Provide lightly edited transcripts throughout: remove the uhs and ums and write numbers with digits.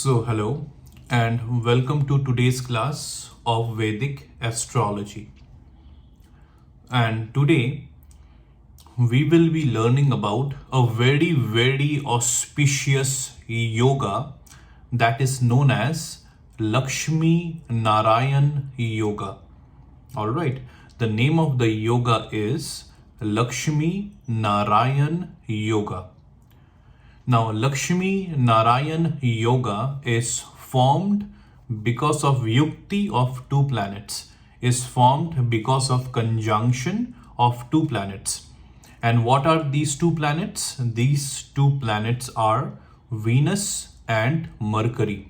Hello and welcome to today's class of Vedic astrology. And today we will be learning about a very auspicious yoga that is known as Lakshmi Narayan Yoga. All right, the name of the yoga is Lakshmi Narayan Yoga. Now, Lakshmi Narayan Yoga is formed because of yukti of two planets, is formed because of conjunction of two planets. And what are these two planets? These two planets are Venus and Mercury.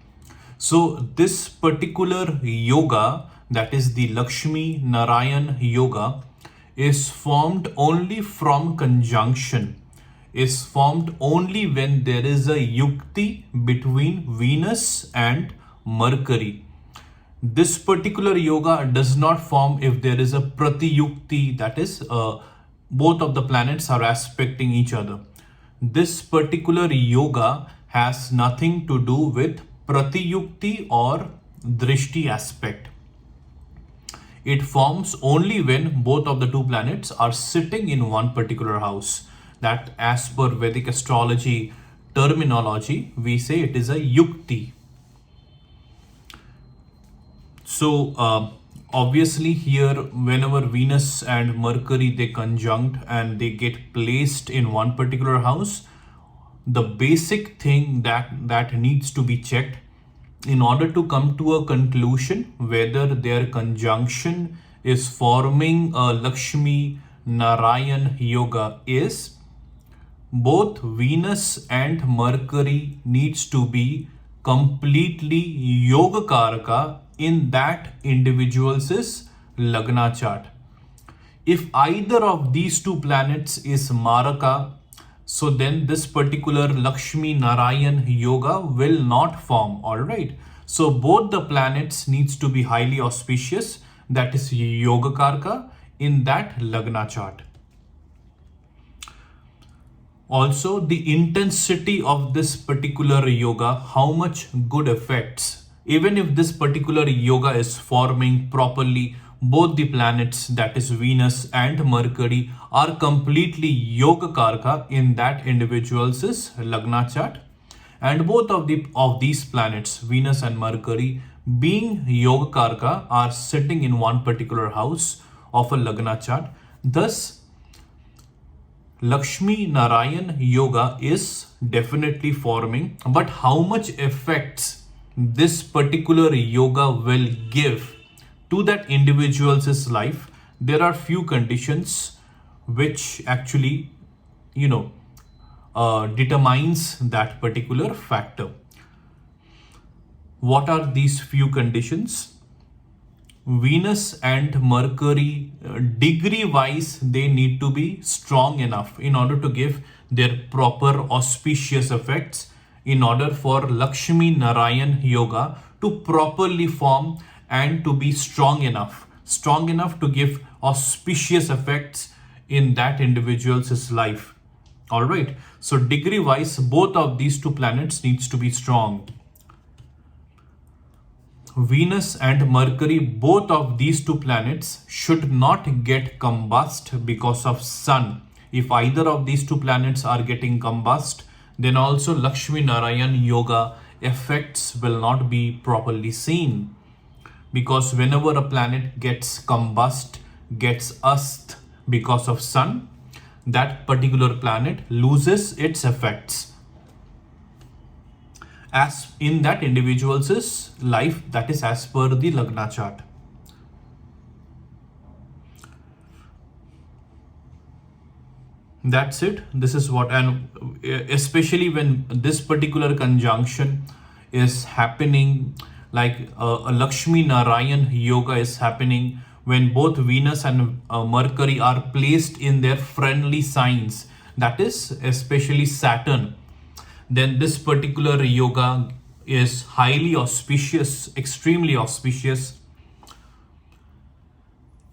So, this particular yoga, that is the Lakshmi Narayan Yoga, is formed only from conjunction, is formed only when there is a yukti between Venus and Mercury. This particular yoga does not form if there is a pratiyukti, that is, both of the planets are aspecting each other. This particular yoga has nothing to do with pratiyukti or drishti aspect. It forms only when both of the two planets are sitting in one particular house. That, as per Vedic astrology terminology, we say it is a yukti. So obviously here, whenever Venus and Mercury they conjunct and they get placed in one particular house, the basic thing that needs to be checked in order to come to a conclusion whether their conjunction is forming a Lakshmi Narayan Yoga is both Venus and Mercury needs to be completely Yoga Karaka in that individual's Lagna chart. If either of these two planets is Maraka, so then this particular Lakshmi Narayan Yoga will not form. Alright. So both the planets needs to be highly auspicious, that is Yoga Karaka in that Lagna chart. Also, the intensity of this particular yoga, how much good effects, even if this particular yoga is forming properly, both the planets, that is Venus and Mercury, are completely Yoga Karaka in that individual's Lagna chart. And both of these planets, Venus and Mercury, being Yoga Karaka, are sitting in one particular house of a Lagna chart. Thus, Lakshmi Narayan Yoga is definitely forming, but how much effects this particular yoga will give to that individual's life, there are few conditions which actually, determines that particular factor. What are these few conditions? Venus and Mercury, degree wise, they need to be strong enough in order to give their proper auspicious effects, in order for Lakshmi Narayan Yoga to properly form and to be strong enough to give auspicious effects in that individual's life. All right. So degree wise, both of these two planets needs to be strong. Venus and Mercury, both of these two planets should not get combust because of Sun. If either of these two planets are getting combust, then also Lakshmi Narayan Yoga effects will not be properly seen. Because whenever a planet gets combust, gets ast because of Sun, that particular planet loses its effects as in that individual's life, that is as per the Lagna chart. That's it. This is what, and especially when this particular conjunction is happening, like a Lakshmi Narayan Yoga is happening when both Venus and Mercury are placed in their friendly signs, that is especially Saturn, then this particular yoga is highly auspicious, extremely auspicious.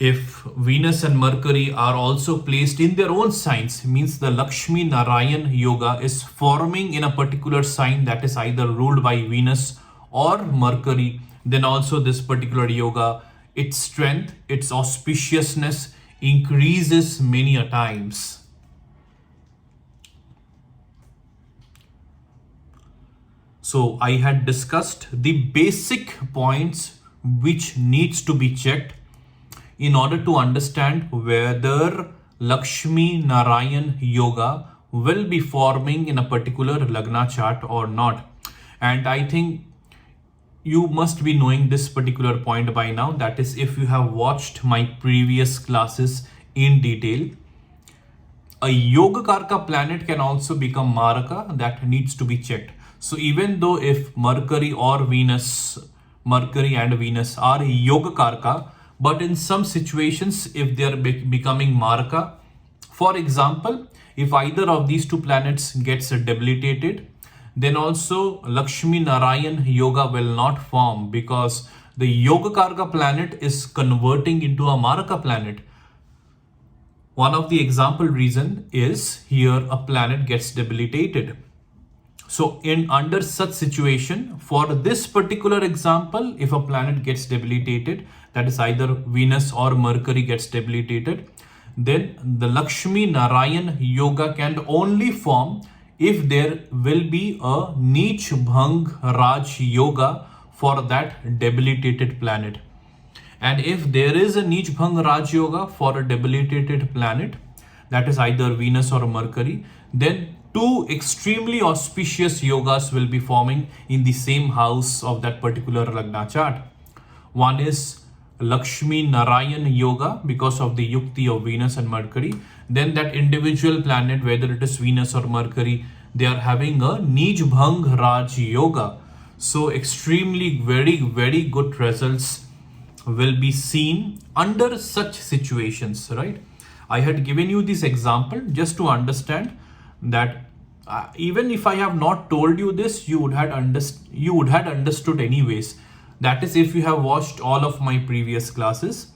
If Venus and Mercury are also placed in their own signs, means the Lakshmi Narayan yoga is forming in a particular sign that is either ruled by Venus or Mercury, then also this particular yoga, its strength, its auspiciousness increases many a times. So I had discussed the basic points which needs to be checked in order to understand whether Lakshmi Narayan yoga will be forming in a particular Lagna chart or not. And I think you must be knowing this particular point by now. That is, if you have watched my previous classes in detail, a Yoga Karka planet can also become Maraka. That needs to be checked. So even though if Mercury and Venus are Yoga Karka, but in some situations, if they are becoming Maraka, for example, if either of these two planets gets debilitated, then also Lakshmi Narayan yoga will not form, because the Yoga Karka planet is converting into a Maraka planet. One of the example reason is here a planet gets debilitated. So in under such situation, for this particular example, if a planet gets debilitated, that is either Venus or Mercury gets debilitated, then the Lakshmi Narayan yoga can only form if there will be a Neech Bhang Raj yoga for that debilitated planet. And if there is a Neech Bhang Raj yoga for a debilitated planet, that is either Venus or Mercury, then two extremely auspicious yogas will be forming in the same house of that particular Lagna chart. One is Lakshmi Narayan yoga because of the yukti of Venus and Mercury. Then that individual planet, whether it is Venus or Mercury, they are having a Neej Bhang Raj yoga. So extremely very good results will be seen under such situations, right? I had given you this example just to understand that even if I have not told you this, you would have understood anyways. That is, if you have watched all of my previous classes,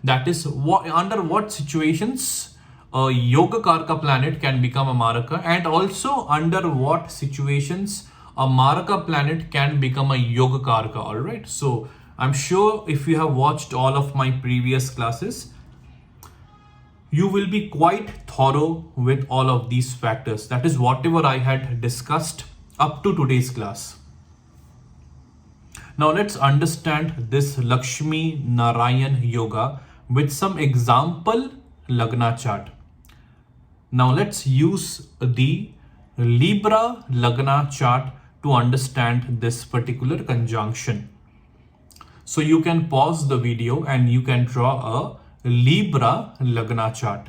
that is under what situations a Yoga Karka planet can become a Maraka, and also under what situations a Maraka planet can become a Yoga Karka. All right. So I'm sure if you have watched all of my previous classes, you will be quite thorough with all of these factors. That is whatever I had discussed up to today's class. Now let's understand this Lakshmi Narayan yoga with some example Lagna chart. Now let's use the Libra Lagna chart to understand this particular conjunction. So you can pause the video and you can draw a Libra Lagna chart.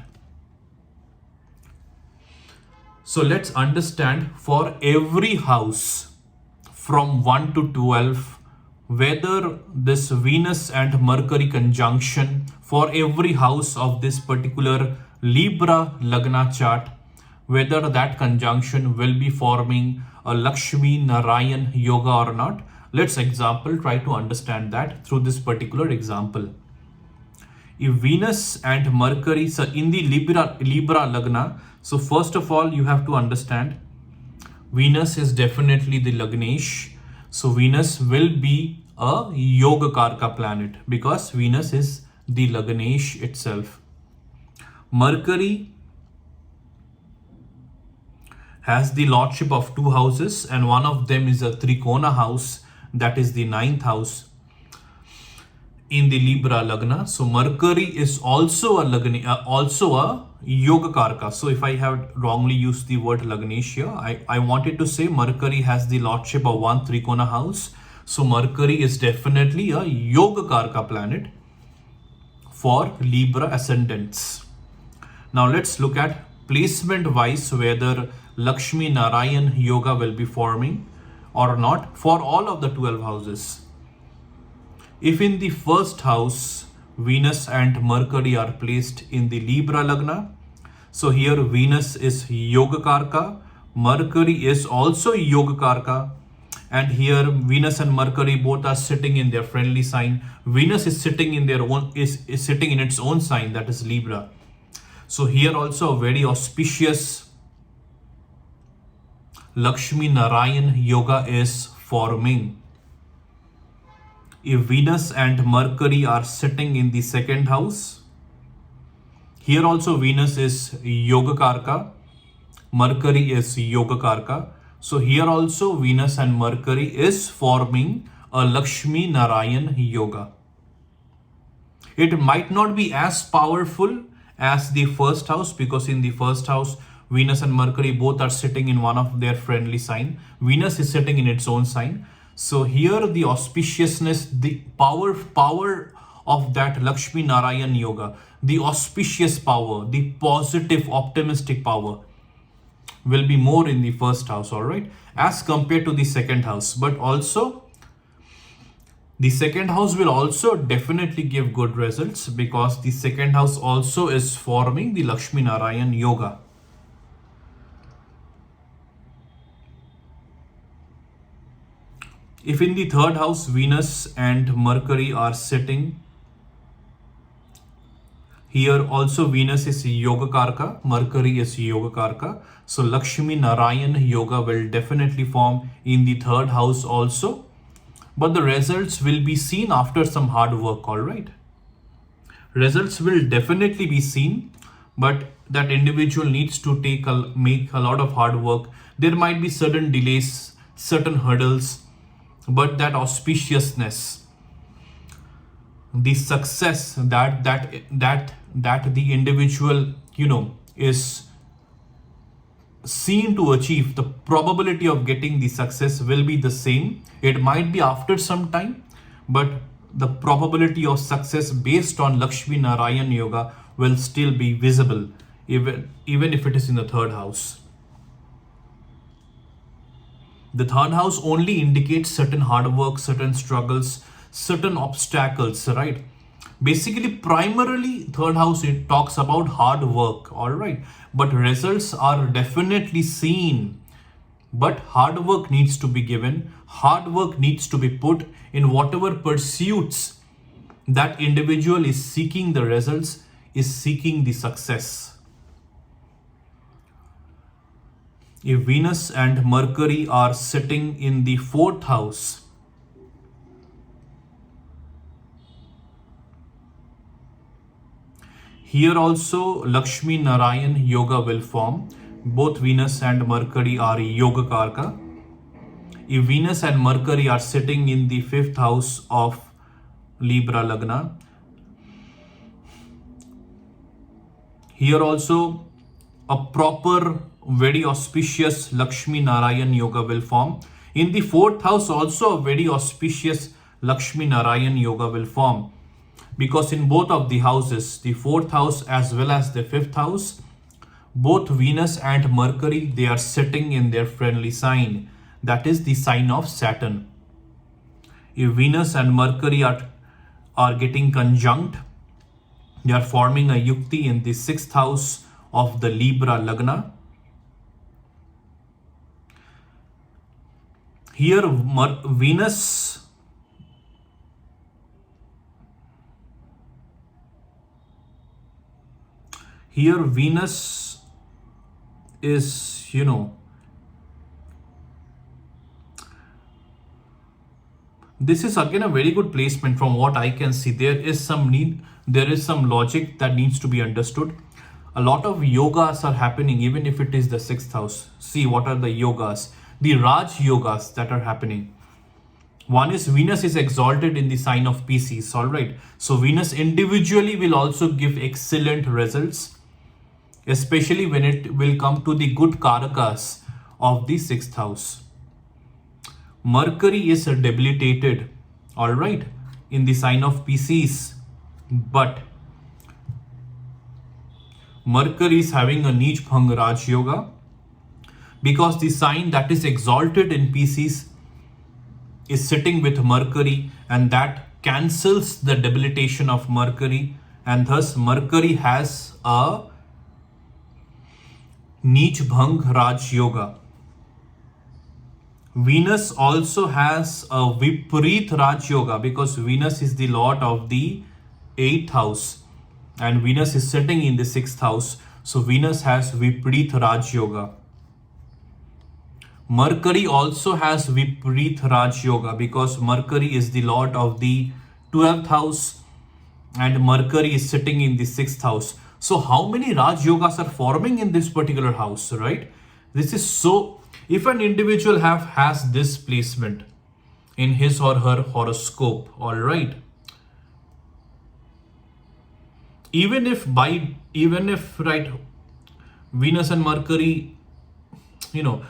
So let's understand for every house from 1 to 12 whether this Venus and Mercury conjunction for every house of this particular Libra Lagna chart, whether that conjunction will be forming a Lakshmi Narayan yoga or not. Let's try to understand that through this particular example. If Venus and Mercury, so in the Libra Lagna, so first of all you have to understand Venus is definitely the Lagnesh. So Venus will be a Yoga Karka planet because Venus is the Lagnesh itself. Mercury has the lordship of two houses, and one of them is a Trikona house, that is the 9th house in the Libra Lagna. So Mercury is also a Yoga Karka. So if I have wrongly used the word Lagnesh here, I wanted to say Mercury has the lordship of one Trikona house. So Mercury is definitely a Yoga Karka planet for Libra ascendants. Now let's look at placement wise whether Lakshmi Narayan yoga will be forming or not for all of the 12 houses. If in the first house Venus and Mercury are placed in the Libra Lagna, so here Venus is Yoga Karka, Mercury is also Yoga Karka, and here Venus and Mercury both are sitting in their friendly sign. Venus is sitting in their own is sitting in its own sign, that is Libra. So here also a very auspicious Lakshmi Narayan yoga is forming. If Venus and Mercury are sitting in the second house, here also Venus is Yoga Karka, Mercury is Yoga Karka. So here also Venus and Mercury is forming a Lakshmi Narayan yoga. It might not be as powerful as the first house, because in the first house Venus and Mercury both are sitting in one of their friendly sign. Venus is sitting in its own sign. So here the auspiciousness, the power of that Lakshmi Narayan yoga, the auspicious power, the positive optimistic power will be more in the first house, all right, as compared to the second house. But also the second house will also definitely give good results, because the second house also is forming the Lakshmi Narayan yoga. If in the third house Venus and Mercury are sitting, here also Venus is Yoga Karka, Mercury is Yoga Karka. So Lakshmi Narayan yoga will definitely form in the third house also. But the results will be seen after some hard work, all right? Results will definitely be seen, but that individual needs to make a lot of hard work. There might be certain delays, certain hurdles, but that auspiciousness, the success that the individual is seen to achieve, the probability of getting the success will be the same. It might be after some time, but the probability of success based on Lakshmi Narayan yoga will still be visible, even if it is in the third house. The third house only indicates certain hard work, certain struggles, certain obstacles, right? Basically, primarily, third house, it talks about hard work, all right? But results are definitely seen. But hard work needs to be given. Hard work needs to be put in whatever pursuits that individual is seeking the results, is seeking the success. If Venus and Mercury are sitting in the fourth house, here also Lakshmi Narayan yoga will form. Both Venus and Mercury are Yoga Karka. If Venus and Mercury are sitting in the fifth house of Libra Lagna, here also a proper, very auspicious Lakshmi Narayan yoga will form. In the fourth house also a very auspicious Lakshmi Narayan yoga will form, because in both of the houses, the fourth house as well as the fifth house, both Venus and Mercury, they are sitting in their friendly sign, that is the sign of Saturn. If Venus and Mercury are getting conjunct, they are forming a yukti in the sixth house of the Libra Lagna. Here Venus is, this is again a very good placement from what I can see. There is some logic that needs to be understood. A lot of yogas are happening, even if it is the sixth house. See, what are the yogas? The Raj yogas that are happening. One is Venus is exalted in the sign of Pisces, all right? So Venus individually will also give excellent results, especially when it will come to the good karakas of the sixth house. Mercury is debilitated, all right, in the sign of Pisces, but Mercury is having a Neech Bhang Raj Yoga, because the sign that is exalted in Pisces is sitting with Mercury, and that cancels the debilitation of Mercury, and thus Mercury has a Neech Bhang Raj Yoga. Venus also has a Viparit Raj Yoga because Venus is the lord of the 8th house and Venus is sitting in the 6th house. So Venus has Viparit Raj Yoga. Mercury also has Viparit Raj Yoga because Mercury is the lord of the 12th house and Mercury is sitting in the 6th house. So how many Raj Yogas are forming in this particular house, right? This is so, if an individual has this placement in his or her horoscope, all right, even if right, Venus and Mercury,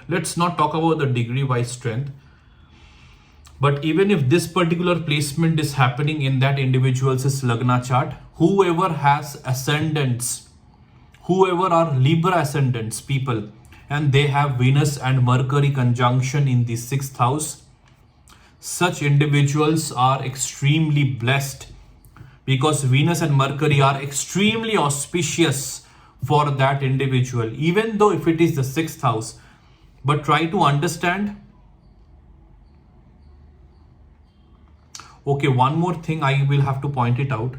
let's not talk about the degree wise strength, but even if this particular placement is happening in that individual's Lagna chart, whoever has ascendants, whoever are Libra ascendants people, and they have Venus and Mercury conjunction in the 6th house, such individuals are extremely blessed because Venus and Mercury are extremely auspicious for that individual, even though if it is the 6th house. But try to understand. Okay, one more thing I will have to point it out.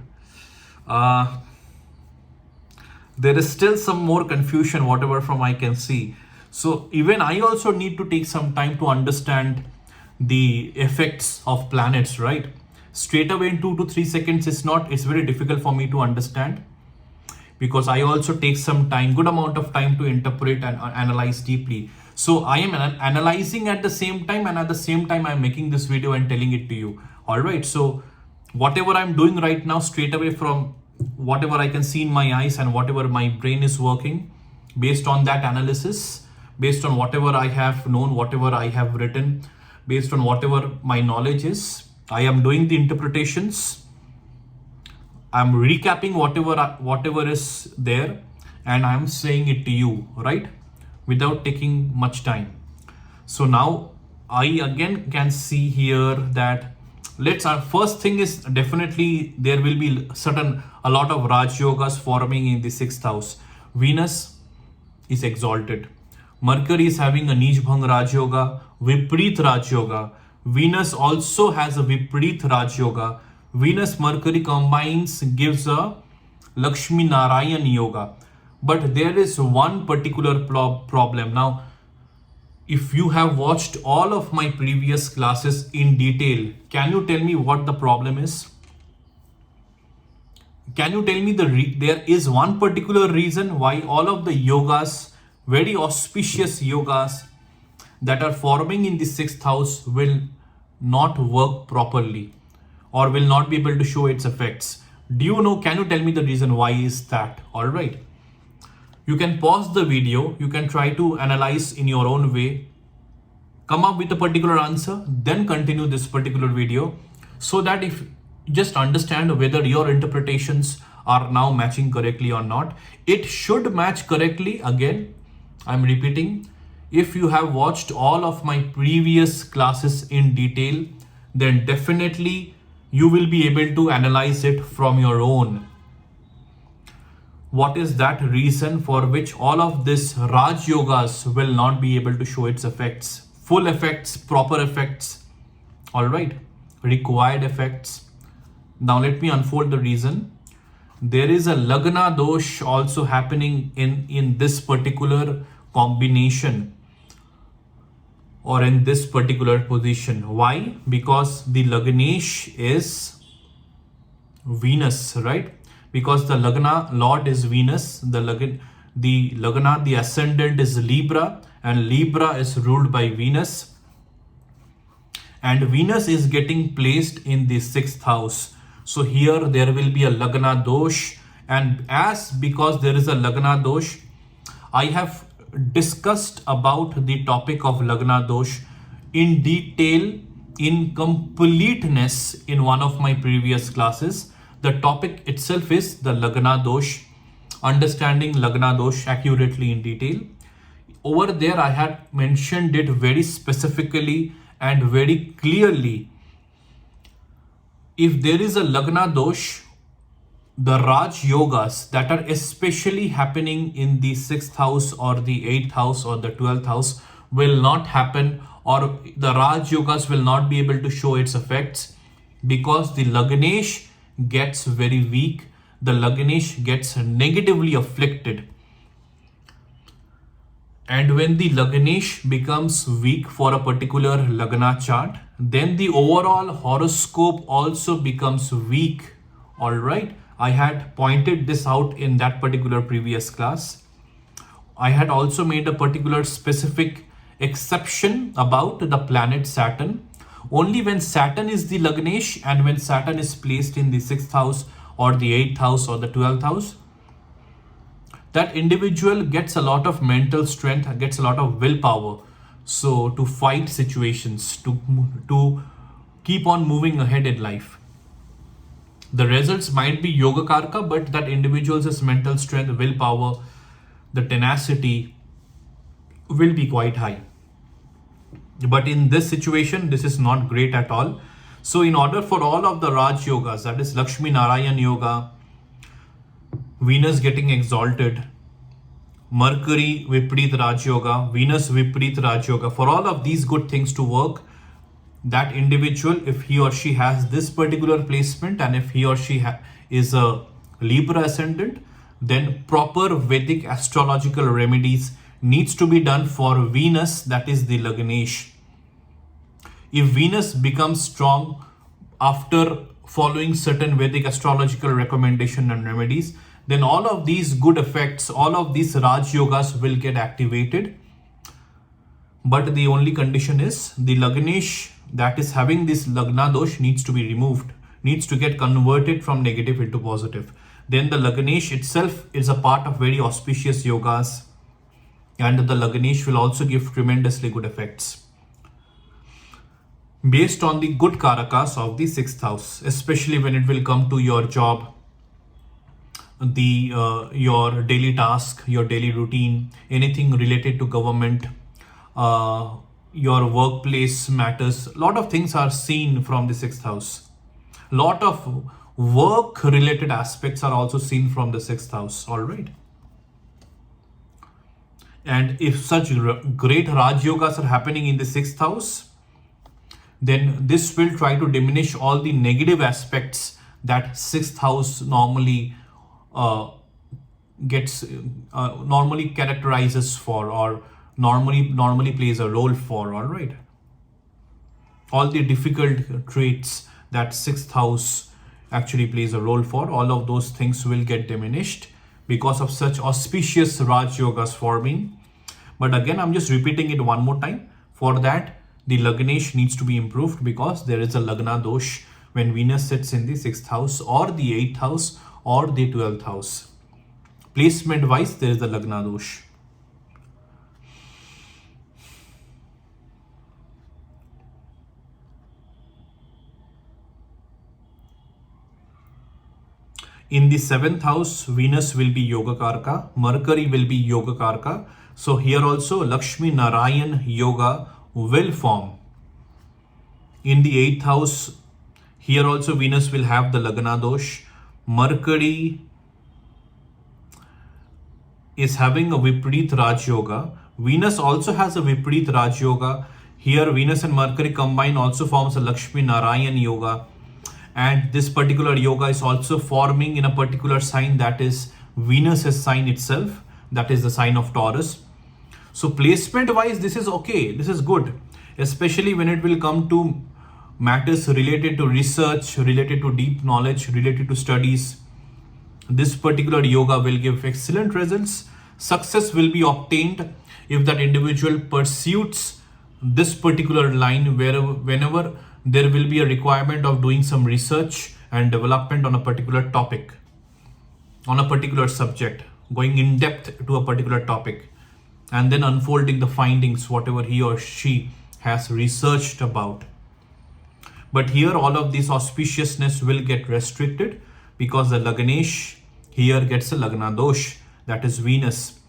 There is still some more confusion, whatever from I can see. So even I also need to take some time to understand the effects of planets, right? Straight away in 2 to 3 seconds, it's very difficult for me to understand because I also take some time, good amount of time to interpret and analyze deeply. So I am analyzing at the same time, and at the same time I'm making this video and telling it to you. All right, so whatever I'm doing right now, straight away from whatever I can see in my eyes and whatever my brain is working, based on that analysis, based on whatever I have known, whatever I have written, based on whatever my knowledge is, I am doing the interpretations. I'm recapping whatever is there, and I'm saying it to you, right? Without taking much time. So now I again can see here that our first thing is definitely there will be a lot of Raj Yogas forming in the 6th house. Venus is exalted. Mercury is having a Nij Bhang Raj Yoga, Viparit Raj Yoga. Venus also has a Viparit Raj Yoga. Venus Mercury combines, gives a Lakshmi Narayan Yoga. But there is one particular problem. Now, if you have watched all of my previous classes in detail, can you tell me what the problem is? Can you tell me there is one particular reason why all of the yogas, very auspicious yogas that are forming in the 6th house will not work properly or will not be able to show its effects? Do you know? Can you tell me the reason why is that? All right. You can pause the video, you can try to analyze in your own way, come up with a particular answer, then continue this particular video, so that if you just understand whether your interpretations are now matching correctly or not. It should match correctly. Again, I'm repeating, if you have watched all of my previous classes in detail, then definitely you will be able to analyze it from your own. What is that reason for which all of this Raj Yogas will not be able to show its effects, full effects, proper effects, all right, required effects? Now let me unfold the reason. There is a Lagna dosh also happening in this particular combination or in this particular position. Why? Because the Lagnesh is Venus, right? Because the Lagna Lord is Venus, the Lagna, the ascendant is Libra, and Libra is ruled by Venus. And Venus is getting placed in the 6th house. So here there will be a Lagna dosh, and because there is a Lagna dosh, I have discussed about the topic of Lagna dosh in detail, in completeness in one of my previous classes. The topic itself is the Lagna dosh, understanding Lagna dosh accurately in detail. Over there I had mentioned it very specifically and very clearly. If there is a Lagna dosh, the Raj Yogas that are especially happening in the 6th house or the 8th house or the 12th house will not happen, or the Raj Yogas will not be able to show its effects because the Lagnesh gets very weak, the Lagnesh gets negatively afflicted. And when the Lagnesh becomes weak for a particular Lagna chart, then the overall horoscope also becomes weak. Alright, I had pointed this out in that particular previous class. I had also made a particular specific exception about the planet Saturn. Only when Saturn is the Lagnesh and when Saturn is placed in the 6th house or the 8th house or the 12th house, that individual gets a lot of mental strength, gets a lot of willpower. So to fight situations, to keep on moving ahead in life. The results might be Yoga Karka, but that individual's mental strength, willpower, the tenacity will be quite high. But in this situation, this is not great at all. So in order for all of the Raj Yogas, that is Lakshmi Narayan Yoga, Venus getting exalted, Mercury Viparit Raj Yoga, Venus Viparit Raj Yoga, for all of these good things to work, that individual, if he or she has this particular placement and if he or she is a Libra ascendant, then proper Vedic astrological remedies needs to be done for Venus, that is the Lagnesh. If Venus becomes strong after following certain Vedic astrological recommendation and remedies, then all of these good effects, all of these Raj Yogas will get activated. But the only condition is the Lagnesh that is having this Lagna dosh needs to be removed, needs to get converted from negative into positive. Then the Lagnesh itself is a part of very auspicious yogas, and the Lagnesh will also give tremendously good effects based on the good karakas of the 6th house, especially when it will come to your job, the your daily task, your daily routine, anything related to government, your workplace matters. A lot of things are seen from the 6th house. A lot of work related aspects are also seen from the 6th house. All right. And if such great Raj Yogas are happening in the 6th house, then this will try to diminish all the negative aspects that 6th house normally normally characterizes for, or normally plays a role for. All right, all the difficult traits that 6th house actually plays a role for, all of those things will get diminished because of such auspicious Raj Yogas forming. But again, I'm just repeating it one more time. For that, the Lagnesh needs to be improved because there is a Lagna dosh when Venus sits in the 6th house or the 8th house or the 12th house. Placement wise, there is the Lagna dosh. In the 7th house, Venus will be Yoga Karka, Mercury will be Yoga Karka. So here also Lakshmi Narayan Yoga will form. In the 8th house, here also Venus will have the Lagna dosh. Mercury is having a Viparit Raj Yoga. Venus also has a Viparit Raj Yoga. Here Venus and Mercury combine also forms a Lakshmi Narayan Yoga. And this particular yoga is also forming in a particular sign, that is Venus's sign itself, that is the sign of Taurus. So placement wise, this is okay, this is good, especially when it will come to matters related to research, related to deep knowledge, related to studies. This particular yoga will give excellent results. Success will be obtained if that individual pursues this particular line, whenever there will be a requirement of doing some research and development on a particular topic, on a particular subject, going in depth to a particular topic, and then unfolding the findings, whatever he or she has researched about. But here all of this auspiciousness will get restricted because the Lagnesh here gets a Lagna dosh, that is Venus.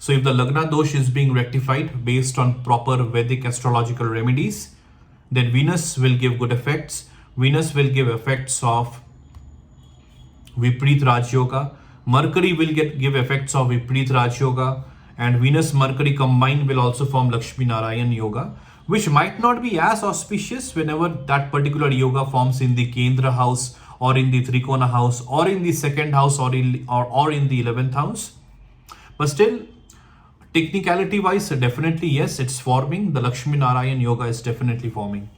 So if the Lagna dosh is being rectified based on proper Vedic astrological remedies, then Venus will give good effects. Venus will give effects of Viparit Raj Yoga. Mercury will give effects of Viparit Raj Yoga. And Venus Mercury combined will also form Lakshmi Narayan Yoga. which might not be as auspicious whenever that particular yoga forms in the Kendra house or in the Trikona house or in the second house or in the 11th house. But still, technicality wise, definitely yes, it's forming. The Lakshmi Narayan yoga is definitely forming.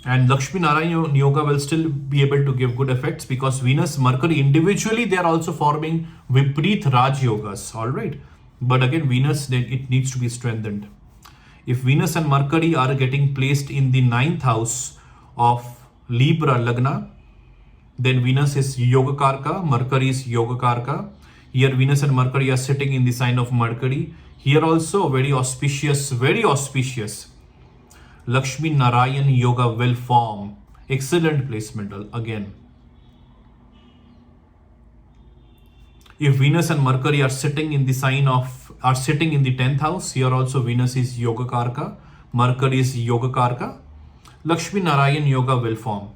And Lakshmi Narayan yoga will still be able to give good effects because Venus, Mercury individually, they are also forming Vipreet Raj yogas, all right. But again, Venus, then it needs to be strengthened. If Venus and Mercury are getting placed in the 9th house of Libra Lagna, then Venus is Yoga Karka, Mercury is Yoga Karka. Here Venus and Mercury are sitting in the sign of Mercury. Here also very auspicious Lakshmi Narayan yoga will form. Excellent placement again. If Venus and Mercury are sitting in the 10th house, here also Venus is Yoga Karka, Mercury is Yoga Karka, Lakshmi Narayan yoga will form.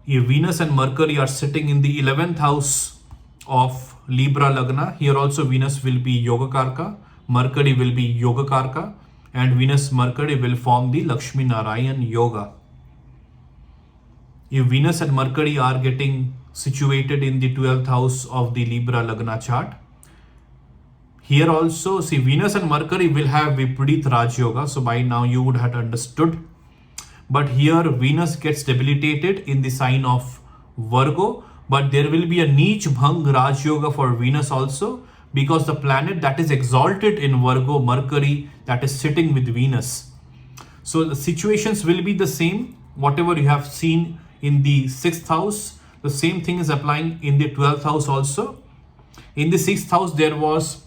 If Venus and Mercury are sitting in the 11th house of Libra Lagna, here also Venus will be Yoga Karka, Mercury will be Yoga Karka, and Venus Mercury will form the Lakshmi Narayan yoga. If Venus and Mercury are getting situated in the 12th house of the Libra Lagna chart, here also see Venus and Mercury will have Vipreet Raj yoga, so by now you would have understood. But here Venus gets debilitated in the sign of Virgo, but there will be a Neech Bhang Raj yoga for Venus also, because the planet that is exalted in Virgo, Mercury, that is sitting with Venus. So the situations will be the same. Whatever you have seen in the 6th house, the same thing is applying in the 12th house also. In the 6th house, there was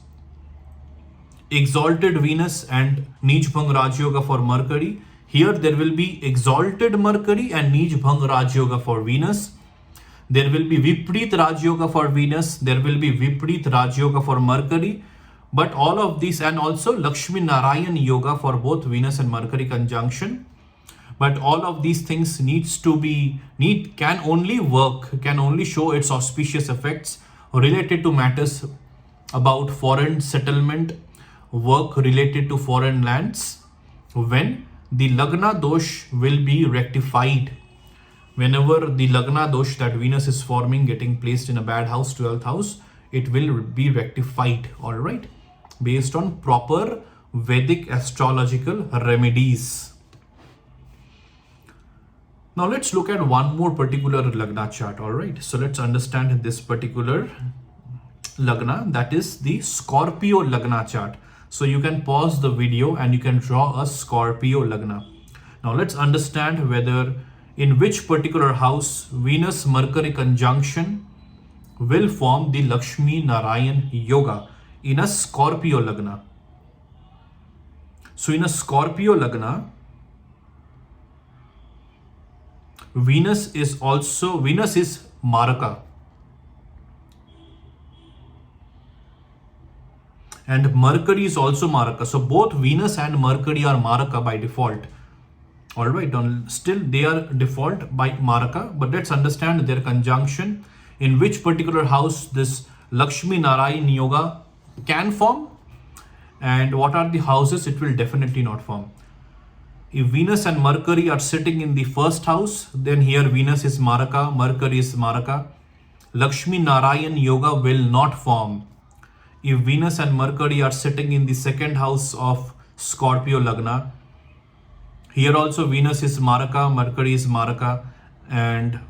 exalted Venus and Neech Bhang Raj yoga for Mercury. Here there will be exalted Mercury and Neech Bhang Raj yoga for Venus. There will be Vipreet Raj yoga for Venus. There will be Vipreet Raj yoga for Mercury. But all of these, and also Lakshmi Narayan yoga for both Venus and Mercury conjunction. But all of these things can only show its auspicious effects related to matters about foreign settlement, work related to foreign lands, when the Lagna dosh will be rectified. Whenever the Lagna dosh that Venus is forming getting placed in a bad house, 12th house, it will be rectified, all right, based on proper Vedic astrological remedies. Now let's look at one more particular Lagna chart, all right. So let's understand this particular Lagna, that is the Scorpio Lagna chart. So you can pause the video and you can draw a Scorpio Lagna. Now let's understand whether in which particular house Venus Mercury conjunction will form the Lakshmi Narayan yoga in a Scorpio Lagna. So in a Scorpio Lagna, Venus is Maraka. And Mercury is also Maraka. So both Venus and Mercury are Maraka by default. All right, still they are default by Maraka, but let's understand their conjunction, in which particular house this Lakshmi Narayan yoga can form, and what are the houses it will definitely not form. If Venus and Mercury are sitting in the 1st house, then here Venus is Maraka, Mercury is Maraka. Lakshmi Narayan yoga will not form. If Venus and Mercury are sitting in the 2nd house of Scorpio Lagna, here also Venus is Maraka, Mercury is Maraka, and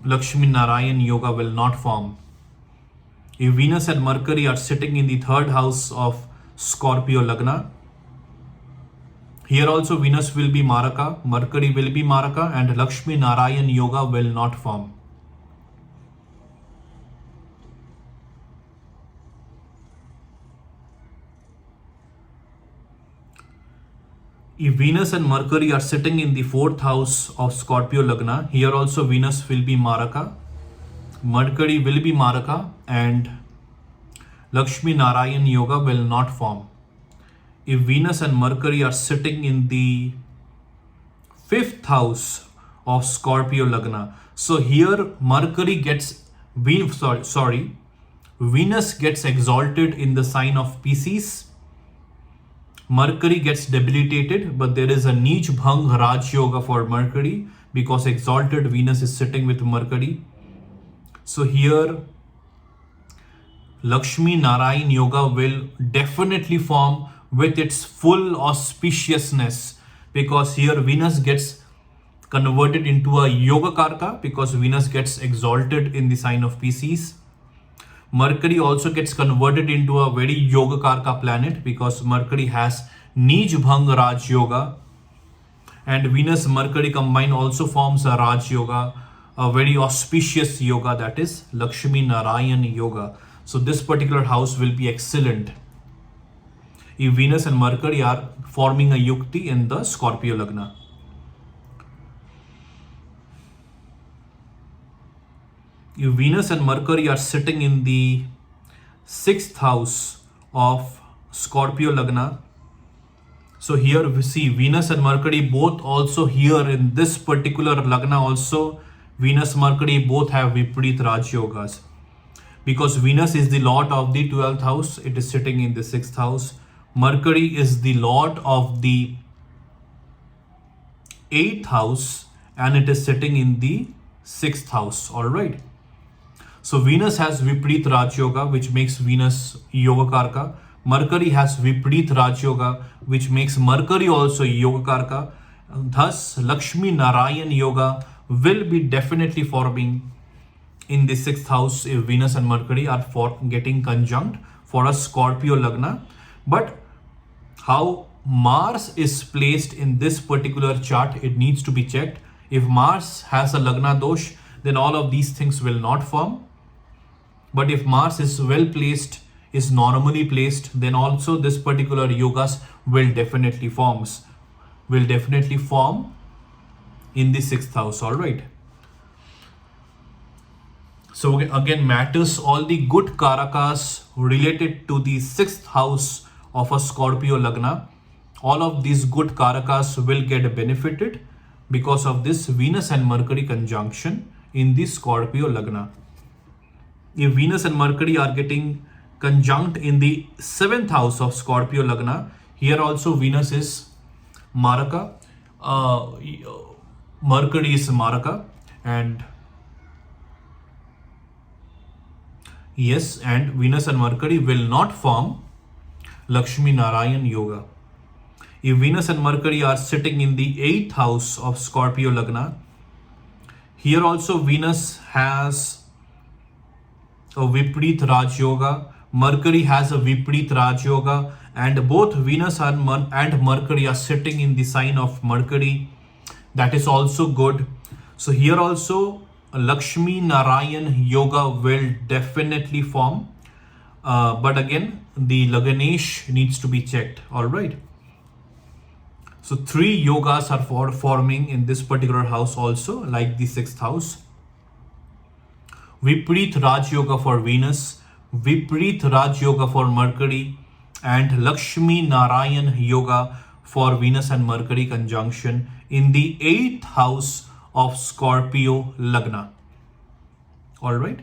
Lakshmi Narayan yoga will not form. If Venus and Mercury are sitting in the 3rd house of Scorpio Lagna, here also Venus will be Maraka, Mercury will be Maraka, and Lakshmi Narayan yoga will not form. If Venus and Mercury are sitting in the 4th house of Scorpio Lagna, here also Venus will be Maraka, Mercury will be Maraka, and Lakshmi Narayan yoga will not form. If Venus and Mercury are sitting in the 5th house of Scorpio Lagna, so here Mercury gets, Venus gets exalted in the sign of Pisces. Mercury gets debilitated, but there is a Neech Bhang Raj Yoga for Mercury because exalted Venus is sitting with Mercury. So here Lakshmi Narayan Yoga will definitely form with its full auspiciousness, because here Venus gets converted into a Yoga Karka because Venus gets exalted in the sign of Pisces. Mercury also gets converted into a very Yoga Karka planet because Mercury has Neej Bhang Raj Yoga, and Venus Mercury combined also forms a Raj Yoga, a very auspicious yoga, that is Lakshmi Narayan Yoga. So this particular house will be excellent if Venus and Mercury are forming a yukti in the Scorpio Lagna. If Venus and Mercury are sitting in the 6th house of Scorpio Lagna, so here we see Venus and Mercury both also here in this particular Lagna also, Venus Mercury both have Viparit Raj Yogas. Because Venus is the lord of the 12th house, it is sitting in the 6th house. Mercury is the lord of the 8th house and it is sitting in the 6th house. Alright. So Venus has Viparit Raj Yoga, which makes Venus Yoga Karka. Mercury has Viparit Raj Yoga, which makes Mercury also Yoga Karka. Thus, Lakshmi Narayan Yoga will be definitely forming in the 6th house if Venus and Mercury are getting conjunct for a Scorpio Lagna. But how Mars is placed in this particular chart, it needs to be checked. If Mars has a Lagna dosh, then all of these things will not form. But if Mars is well placed, is normally placed, then also this particular yogas will definitely form in the 6th house. All right. So again, matters all the good karakas related to the 6th house of a Scorpio Lagna. All of these good karakas will get benefited because of this Venus and Mercury conjunction in the Scorpio Lagna. If Venus and Mercury are getting conjunct in the 7th house of Scorpio Lagna, here also Venus is Maraka, Mercury is Maraka, and yes, and Venus and Mercury will not form Lakshmi Narayan Yoga. If Venus and Mercury are sitting in the 8th house of Scorpio Lagna, here also Venus has a Viparit Raj Yoga, Mercury has a Viparit Raj Yoga, and both Venus and Mercury are sitting in the sign of Mercury. That is also good. So here also Lakshmi Narayan Yoga will definitely form. But again, the Laganesh needs to be checked. All right. So 3 yogas are forming in this particular house also, like the 6th house. Viparit Raj Yoga for Venus, Viparit Raj Yoga for Mercury, and Lakshmi Narayan Yoga for Venus and Mercury conjunction in the 8th house of Scorpio Lagna. All right.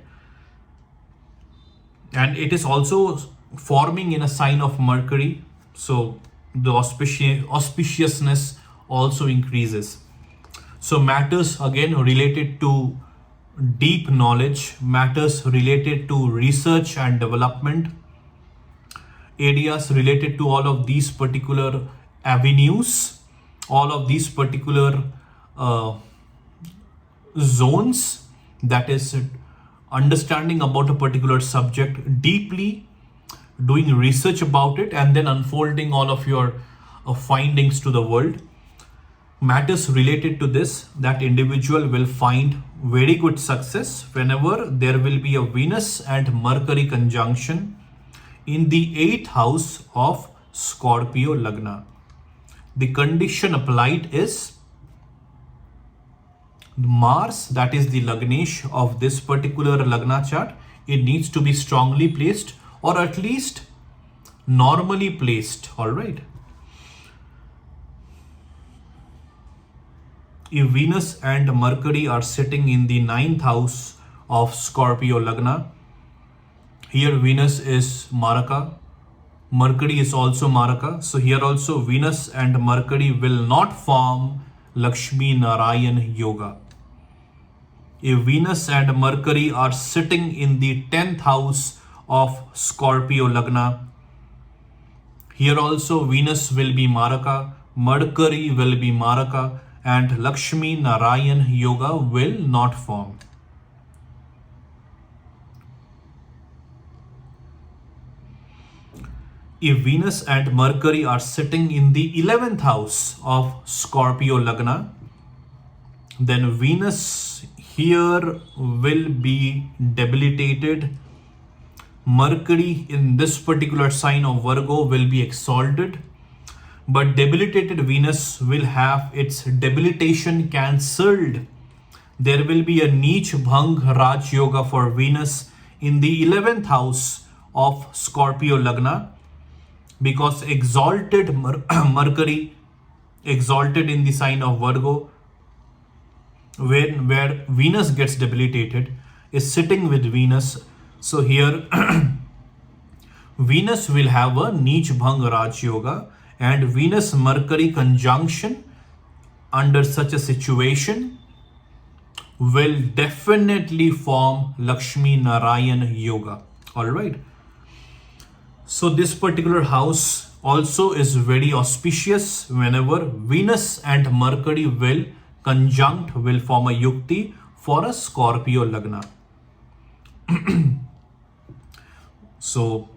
And it is also forming in a sign of Mercury. So the auspiciousness also increases. So matters again related to deep knowledge, matters related to research and development, areas related to all of these particular avenues, all of these particular zones, that is understanding about a particular subject deeply, doing research about it, and then unfolding all of your findings to the world. Matters related to this, that individual will find very good success whenever there will be a Venus and Mercury conjunction in the 8th house of Scorpio Lagna. The condition applied is Mars, that is the Lagnesh of this particular Lagna chart, it needs to be strongly placed or at least normally placed. All right. If Venus and Mercury are sitting in the 9th house of Scorpio Lagna, Here Venus is Maraka. Mercury is also Maraka. So here also Venus and Mercury will not form Lakshmi Narayan Yoga. If Venus and Mercury are sitting in the 10th house of Scorpio Lagna, here also Venus will be Maraka, Mercury will be Maraka, and Lakshmi Narayan Yoga will not form. If Venus and Mercury are sitting in the 11th house of Scorpio Lagna, then Venus here will be debilitated. Mercury in this particular sign of Virgo will be exalted, but debilitated Venus will have its debilitation cancelled. There will be a Neech Bhang Raj Yoga for Venus in the 11th house of Scorpio Lagna, because exalted Mercury, exalted in the sign of Virgo, where Venus gets debilitated, is sitting with Venus. So here Venus will have a Neech Bhang Raj Yoga, and Venus Mercury conjunction under such a situation will definitely form Lakshmi Narayan Yoga. Alright. So this particular house also is very auspicious whenever Venus and Mercury will conjunct, will form a yukti for a Scorpio Lagna. So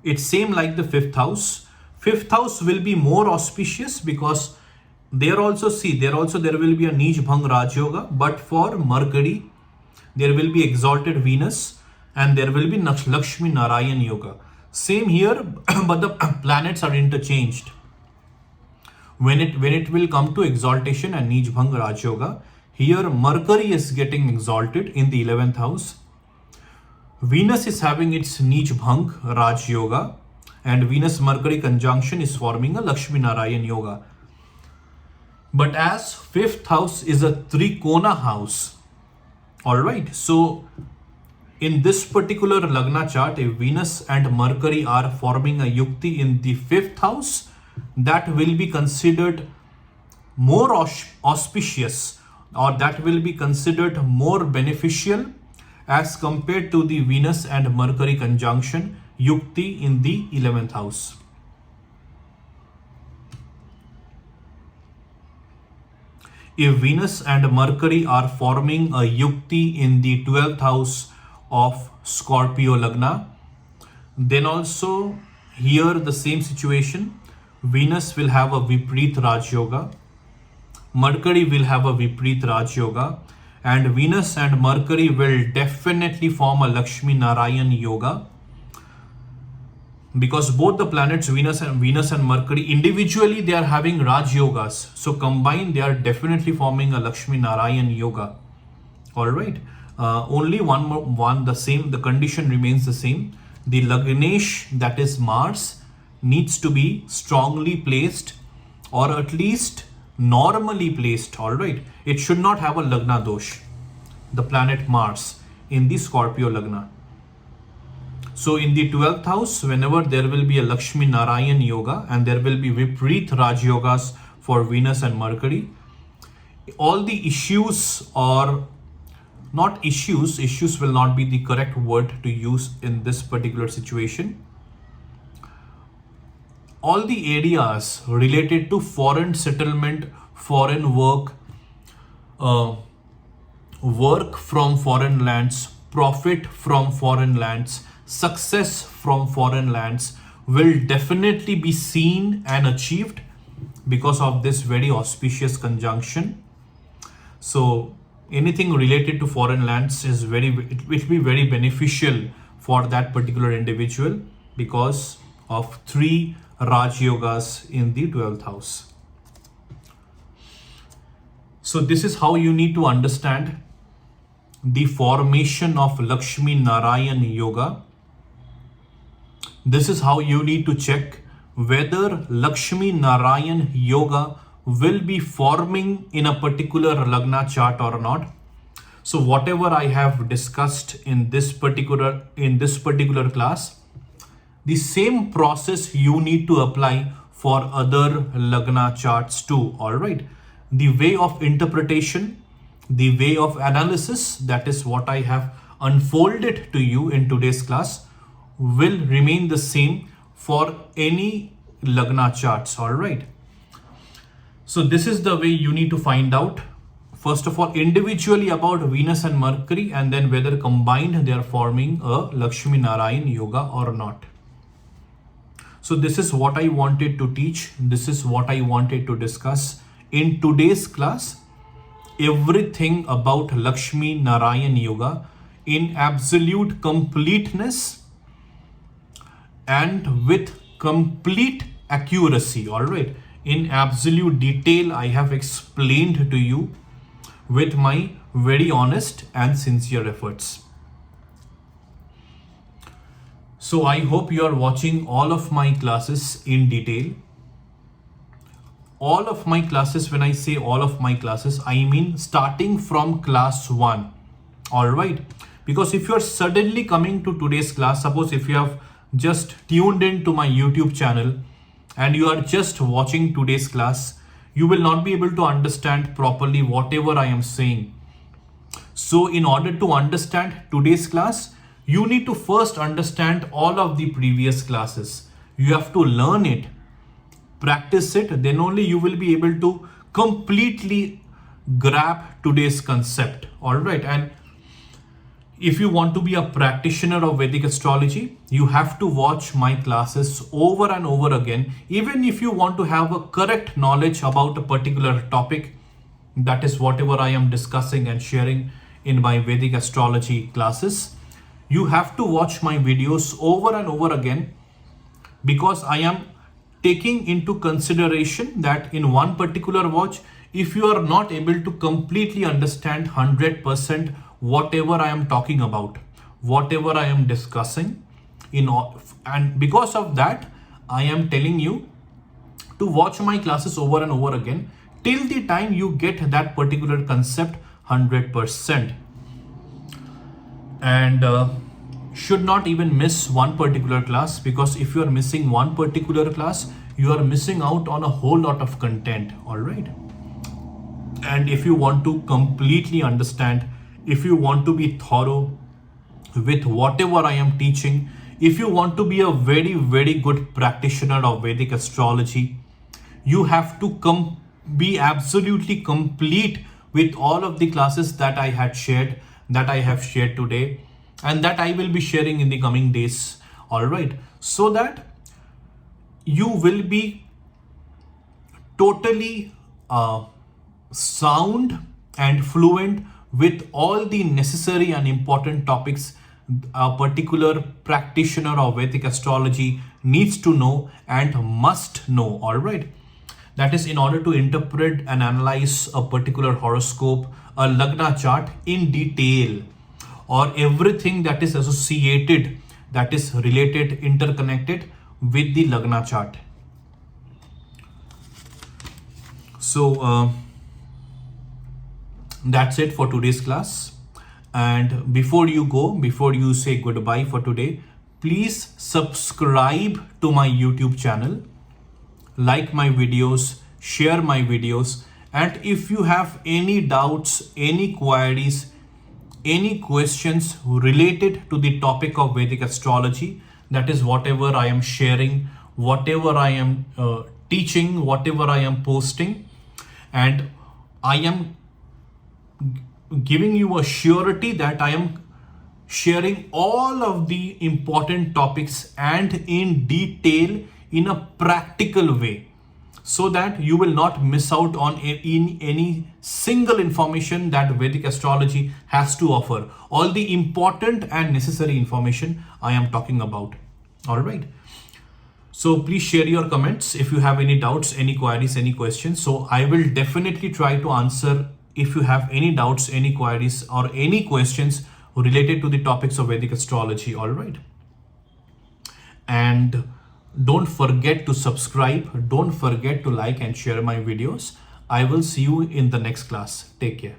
it's same like the 5th house. 5th house will be more auspicious because there also there will be a Neech Bhang Raj Yoga, but for Mercury there will be exalted Venus and there will be Lakshmi Narayan Yoga. Same here, but the planets are interchanged. When it will come to exaltation and Neech Bhang Raj Yoga, here Mercury is getting exalted in the 11th house. Venus is having its Neech Bhang Raj Yoga, and Venus Mercury conjunction is forming a Lakshmi Narayan Yoga. But as 5th house is a Trikona house, alright, so in this particular Lagna chart, if Venus and Mercury are forming a yukti in the 5th house, that will be considered more auspicious, or that will be considered more beneficial as compared to the Venus and Mercury conjunction yukti in the 11th house. If Venus and Mercury are forming a yukti in the 12th house of Scorpio Lagna, then also here the same situation. Venus will have a Vipreet Raj Yoga, Mercury will have a Vipreet Raj Yoga, and Venus and Mercury will definitely form a Lakshmi Narayan Yoga, because both the planets Venus and Mercury individually they are having Raj Yogas, so combined they are definitely forming a Lakshmi Narayan Yoga. Alright, only the condition remains the same. The Lagnesh, that is Mars, needs to be strongly placed, or at least normally placed. Alright, it should not have a Lagna dosh, the planet Mars in the Scorpio Lagna. So in the 12th house, whenever there will be a Lakshmi Narayan Yoga and there will be Vipreet Raj Yogas for Venus and Mercury, all the issues, or not issues will not be the correct word to use in this particular situation. All the areas related to foreign settlement, foreign work, work from foreign lands, profit from foreign lands, success from foreign lands will definitely be seen and achieved because of this very auspicious conjunction. So anything related to foreign lands is it will be very beneficial for that particular individual because of 3 Raj Yogas in the 12th house. So this is how you need to understand the formation of Lakshmi Narayan Yoga. This is how you need to check whether Lakshmi Narayan Yoga will be forming in a particular Lagna chart or not. So whatever I have discussed in this particular class, the same process you need to apply for other Lagna charts too. All right. The way of interpretation, the way of analysis, that is what I have unfolded to you in today's class, will remain the same for any Lagna charts. All right. So this is the way you need to find out, first of all, individually about Venus and Mercury, and then whether combined they are forming a Lakshmi Narayan yoga or not. So this is what I wanted to teach. This is what I wanted to discuss in today's class. Everything about Lakshmi Narayan yoga in absolute completeness and with complete accuracy. All right. In absolute detail, I have explained to you with my very honest and sincere efforts. So I hope you are watching all of my classes in detail. All of my classes, when I say all of my classes, I mean starting from class 1. All right. Because if you are suddenly coming to today's class, suppose if you have just tuned in to my YouTube channel and you are just watching today's class, you will not be able to understand properly whatever I am saying. So in order to understand today's class, you need to first understand all of the previous classes. You have to learn it, practice it, then only you will be able to completely grab today's concept. All right. And if you want to be a practitioner of Vedic astrology, you have to watch my classes over and over again. Even if you want to have a correct knowledge about a particular topic, that is whatever I am discussing and sharing in my Vedic astrology classes, you have to watch my videos over and over again, because I am taking into consideration that in one particular watch, if you are not able to completely understand 100% whatever I am talking about, whatever I am discussing, and because of that, I am telling you to watch my classes over and over again till the time you get that particular concept 100%. And should not even miss one particular class, because if you are missing one particular class, you are missing out on a whole lot of content. All right. And if you want to completely understand, if you want to be thorough with whatever I am teaching, if you want to be a very, very good practitioner of Vedic astrology, you have to be absolutely complete with all of the classes that I have shared today, and that I will be sharing in the coming days. All right. So that you will be totally sound and fluent with all the necessary and important topics a particular practitioner of Vedic astrology needs to know and must know. All right. That is in order to interpret and analyze a particular horoscope, a Lagna chart in detail, or everything that is associated, that is related, interconnected with the Lagna chart. So that's it for today's class. And before you say goodbye for today, please subscribe to my YouTube channel, like my videos, share my videos, and if you have any doubts, any queries, any questions related to the topic of Vedic astrology, that is whatever I am sharing, whatever I am teaching, whatever I am posting, and I am giving you a surety that I am sharing all of the important topics and in detail in a practical way, so that you will not miss out on any single information that Vedic astrology has to offer. All the important and necessary information I am talking about. All right. So please share your comments if you have any doubts, any queries, any questions. So I will definitely try to answer if you have any doubts, any queries, or any questions related to the topics of Vedic astrology. All right. And don't forget to subscribe. Don't forget to like and share my videos. I will see you in the next class. Take care.